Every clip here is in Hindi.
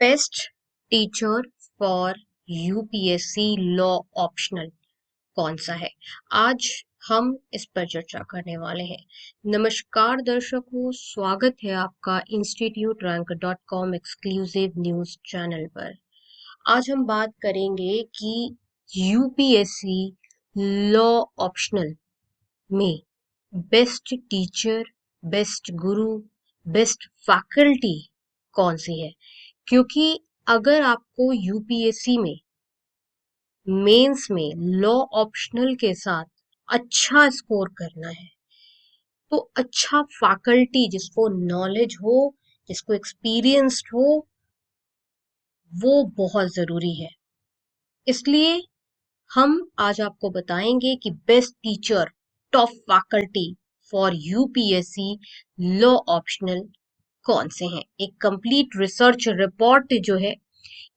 Best teacher for UPSC law optional कौन सा है? आज हम इस पर चर्चा करने वाले हैं। नमस्कार दर्शकों, स्वागत है आपका institute rank dot com exclusive news channel पर। आज हम बात करेंगे कि यूपीएससी लॉ ऑप्शनल में बेस्ट टीचर, बेस्ट गुरु, बेस्ट फैकल्टी कौन सी है। क्योंकि अगर आपको यूपीएससी में मेंस में लॉ ऑप्शनल के साथ अच्छा स्कोर करना है तो अच्छा फैकल्टी जिसको नॉलेज हो, जिसको एक्सपीरियंस्ड हो, वो बहुत जरूरी है। इसलिए हम आज आपको बताएंगे कि best teacher, top faculty for UPSC law optional कौन से हैं। एक कंप्लीट रिसर्च रिपोर्ट जो है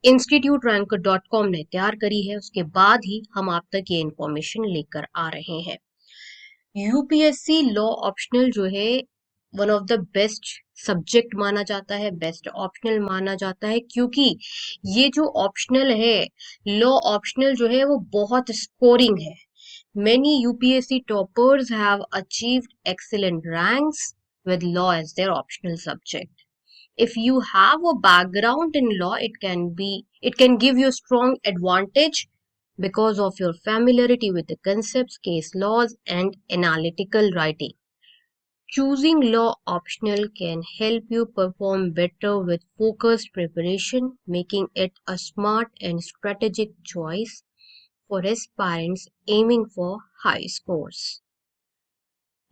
इंस्टीट्यूट रैंक डॉट कॉम ने तैयार करी है, उसके बाद ही हम आप तक ये इंफॉर्मेशन लेकर आ रहे हैं। यूपीएससी लॉ ऑप्शनल जो है one of the best subject माना जाता है, बेस्ट ऑप्शनल माना जाता है, क्योंकि ये जो ऑप्शनल है, लॉ ऑप्शनल जो है वो बहुत स्कोरिंग है। Many UPSC toppers have achieved excellent ranks with law as their optional subject. If you have a background in law, it can give you a strong advantage because of your familiarity with the concepts, case laws, and analytical writing. Choosing law optional can help you perform better with focused preparation, making it a smart and strategic choice for aspirants aiming for high scores.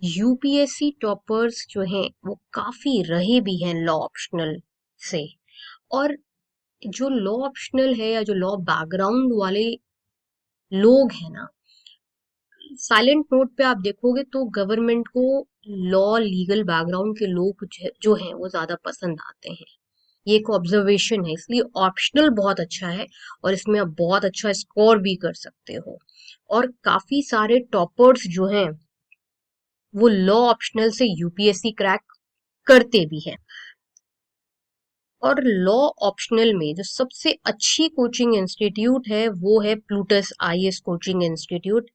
UPSC toppers जो हैं वो काफी रहे भी हैं लॉ ऑप्शनल से। और जो लॉ ऑप्शनल है या जो लॉ बैकग्राउंड वाले लोग हैं ना, साइलेंट नोट पे आप देखोगे तो गवर्नमेंट को लॉ लीगल बैकग्राउंड के लोग जो हैं वो ज्यादा पसंद आते हैं। ये एक ऑब्जर्वेशन है, इसलिए ऑप्शनल बहुत अच्छा है और इसमें आप बहुत अच्छा स्कोर भी कर सकते हो। और काफी सारे टॉपर्स जो हैं वो लॉ ऑप्शनल से यूपीएससी क्रैक करते भी हैं। और लॉ ऑप्शनल में जो सबसे अच्छी कोचिंग इंस्टीट्यूट है वो है Plutus IAS coaching institute.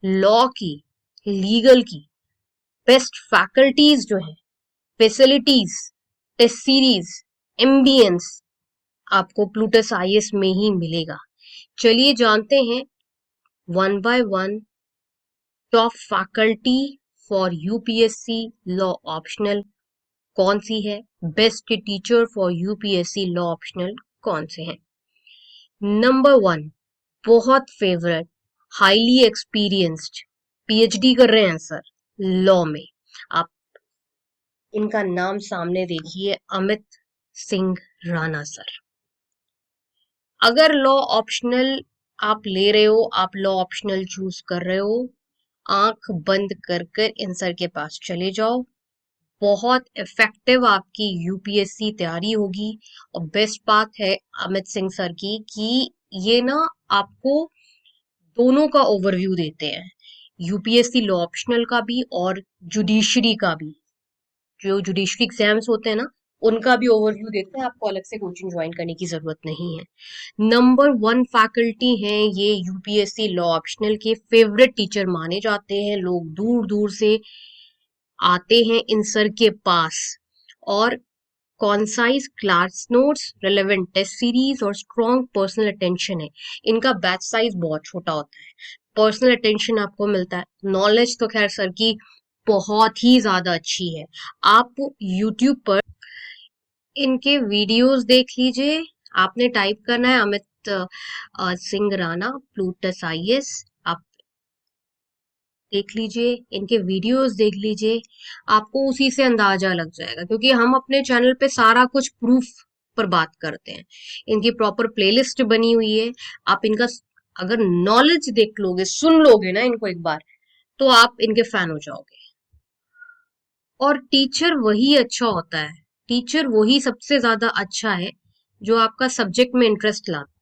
Law की, लीगल की बेस्ट फैकल्टीज जो है, फैसिलिटीज, टेस्ट सीरीज, एमबीएंस आपको प्लूटस आईएएस में ही मिलेगा। चलिए जानते हैं one by one top faculty for UPSC law optional कौन सी है, best teacher for UPSC law optional कौन से हैं। नंबर वन, बहुत फेवरेट, हाईली एक्सपीरियंस्ड, पीएचडी कर रहे हैं सर लॉ में। आप इनका नाम सामने देखिए, अमित सिंह राणा सर। अगर लॉ ऑप्शनल आप ले रहे हो, आप लॉ ऑप्शनल चूज कर रहे हो, आंख बंद कर कर इन सर के पास चले जाओ। बहुत इफेक्टिव आपकी यूपीएससी तैयारी होगी। और बेस्ट बात है अमित सिंह सर की कि ये ना आपको दोनों का ओवरव्यू देते हैं, यूपीएससी लॉ ऑप्शनल का भी और जुडिशरी का भी। जो जुडिशरी एग्जाम्स होते हैं ना, उनका भी ओवरव्यू देते हैं, आपको अलग से कोचिंग ज्वाइन करने की जरूरत नहीं है। नंबर वन फैकल्टी हैं ये यूपीएससी लॉ ऑप्शनल के, फेवरेट टीचर माने जाते हैं, लोग दूर दूर से आते हैं इन सर के पास। और concise class notes, relevant test series और स्ट्रॉन्ग पर्सनल अटेंशन है। इनका बैच साइज बहुत छोटा होता है, पर्सनल अटेंशन आपको मिलता है। नॉलेज तो खैर सर की बहुत ही ज्यादा अच्छी है। आप यूट्यूब पर इनके वीडियोस देख लीजिए। आपने टाइप करना है अमित सिंह राणा प्लूटस आईएएस, आप देख लीजिए, इनके वीडियोस देख लीजिए, आपको उसी से अंदाजा लग जाएगा। क्योंकि हम अपने चैनल पे सारा कुछ प्रूफ पर बात करते हैं, इनकी प्रॉपर प्लेलिस्ट बनी हुई है। आप इनका अगर नॉलेज देख लोगे, सुन लोगे ना इनको एक बार, तो आप इनके फैन हो जाओगे। और टीचर वही अच्छा होता है, टीचर वही सबसे ज्यादा अच्छा है जो आपका सब्जेक्ट में इंटरेस्ट लाता है।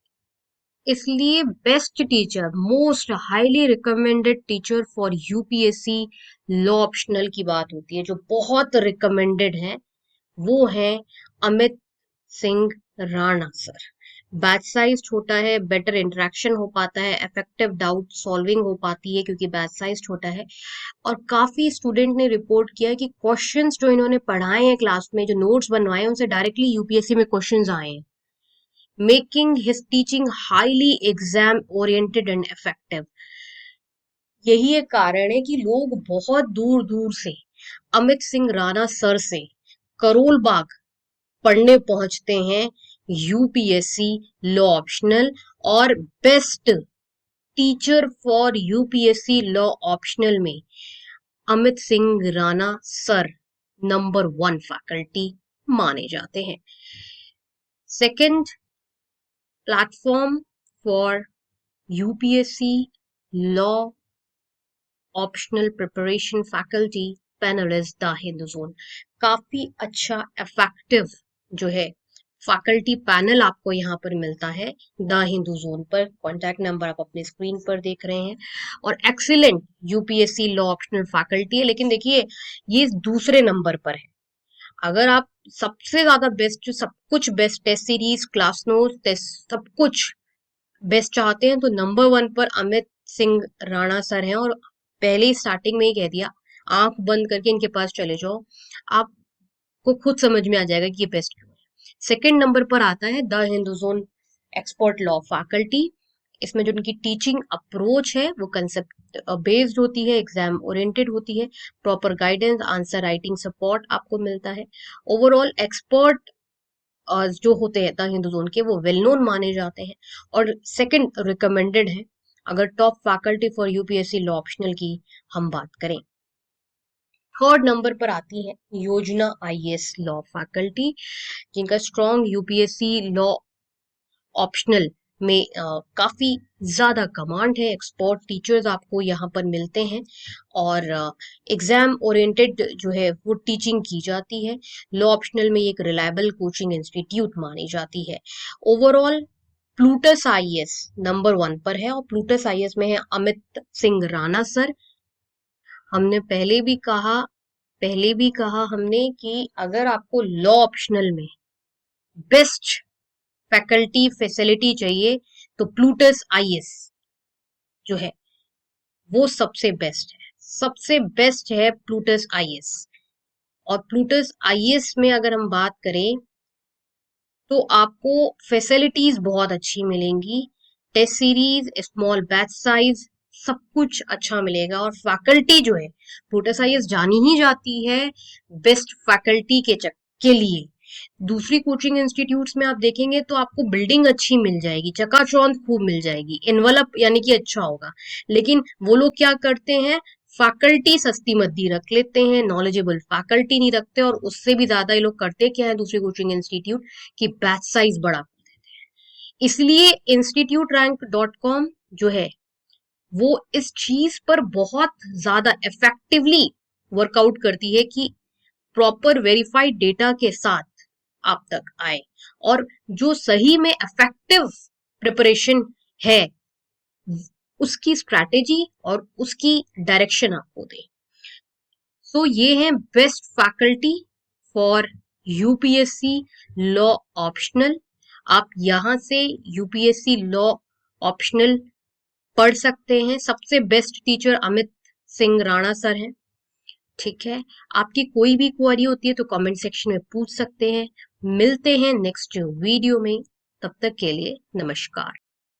इसलिए best teacher, most highly recommended teacher for UPSC law optional की बात होती है, जो बहुत रिकमेंडेड है, वो है Amit Singh Rana sir. Batch size छोटा है, बेटर इंटरेक्शन हो पाता है, इफेक्टिव डाउट सॉल्विंग हो पाती है क्योंकि बैच साइज छोटा है। और काफी स्टूडेंट ने रिपोर्ट किया कि क्वेश्चंस जो इन्होंने पढ़ाए हैं क्लास में, जो नोट्स बनवाए हैं, उनसे डायरेक्टली यूपीएससी में क्वेश्चंस आए हैं, making his teaching highly exam oriented and effective. यही एक कारण है कि लोग बहुत दूर दूर से अमित सिंह राणा सर से करोल बाग पढ़ने पहुंचते हैं यूपीएससी लॉ ऑप्शनल। और best teacher for UPSC law optional में Amit Singh Rana sir number 1 faculty माने जाते हैं। Second platform for UPSC law optional preparation faculty panel is the Hindu zone. काफी अच्छा इफेक्टिव जो है फैकल्टी पैनल आपको यहाँ पर मिलता है द हिंदू जोन पर। कॉन्टैक्ट नंबर आप अपने स्क्रीन पर देख रहे हैं। और excellent UPSC law optional faculty है, लेकिन देखिए ये दूसरे नंबर पर है। अगर आप सबसे ज्यादा बेस्ट, जो सब कुछ best, test series, class note, test सब कुछ बेस्ट चाहते हैं, तो नंबर 1 पर अमित सिंह राणा सर हैं। और पहले ही स्टार्टिंग में ही कह दिया, आंख बंद करके इनके पास चले जाओ, आपको खुद समझ में आ जाएगा कि ये बेस्ट क्यों है। सेकंड नंबर पर आता है the Hindu zone expert law faculty. इसमें जो उनकी टीचिंग अप्रोच है वो कंसेप्ट बेस्ड होती है, एग्जाम ओरिएंटेड होती है, proper guidance, answer writing support आपको मिलता है। ओवरऑल एक्सपर्ट जो होते हैं द हिंदू जोन के, वो वेल नोन माने जाते हैं और सेकंड रिकमेंडेड है अगर top faculty for UPSC law optional की हम बात करें। थर्ड नंबर पर आती है योजना आईएएस लॉ फैकल्टी, जिनका स्ट्रॉन्ग यूपीएससी लॉ ऑप्शनल में काफी ज्यादा कमांड है। एक्सपर्ट टीचर्स आपको यहाँ पर मिलते हैं और एग्जाम ओरिएंटेड जो है वो टीचिंग की जाती है। लॉ ऑप्शनल में एक रिलायबल कोचिंग इंस्टीट्यूट मानी जाती है। ओवरऑल प्लूटस आईएएस नंबर 1 पर है और प्लूटस आईएएस में है अमित सिंह राणा सर। हमने पहले भी कहा हमने कि अगर आपको लॉ ऑप्शनल में बेस्ट फैकल्टी फैसिलिटी चाहिए तो प्लूटस आईएएस जो है वो सबसे बेस्ट है, सबसे बेस्ट है प्लूटस आईएएस। और प्लूटस आईएएस में अगर हम बात करें तो आपको फैसिलिटीज बहुत अच्छी मिलेंगी, test series, small batch size, सब कुछ अच्छा मिलेगा। और फैकल्टी जो है प्लूटस आईएएस जानी ही जाती है बेस्ट फैकल्टी के लिए। दूसरी कोचिंग इंस्टीट्यूट्स में आप देखेंगे तो आपको बिल्डिंग अच्छी मिल जाएगी, चकाचौंध खूब मिल जाएगी, एनवलप यानी कि अच्छा होगा, लेकिन वो लोग क्या करते हैं, फैकल्टी सस्ती मद्दी रख लेते हैं, नॉलेजेबल फैकल्टी नहीं रखते। और उससे भी ज्यादा ये लोग करते क्या है दूसरे कोचिंग इंस्टीट्यूट की बैच साइज बड़ा कर देते हैं। इसलिए instituterrank.com जो है वो इस चीज पर बहुत ज्यादा इफेक्टिवली वर्कआउट करती है कि प्रॉपर वेरीफाइड डेटा के साथ आप तक आए और जो सही में इफेक्टिव प्रिपरेशन है उसकी स्ट्रैटेजी और उसकी डायरेक्शन आपको दे। सो ये है best faculty for UPSC law optional. आप यहां से यूपीएससी लॉ ऑप्शनल पढ़ सकते हैं। सबसे best teacher Amit Singh Rana sir हैं। ठीक है, आपकी कोई भी क्वेरी होती है तो कमेंट सेक्शन में पूछ सकते हैं। मिलते हैं नेक्स्ट वीडियो में, तब तक के लिए नमस्कार।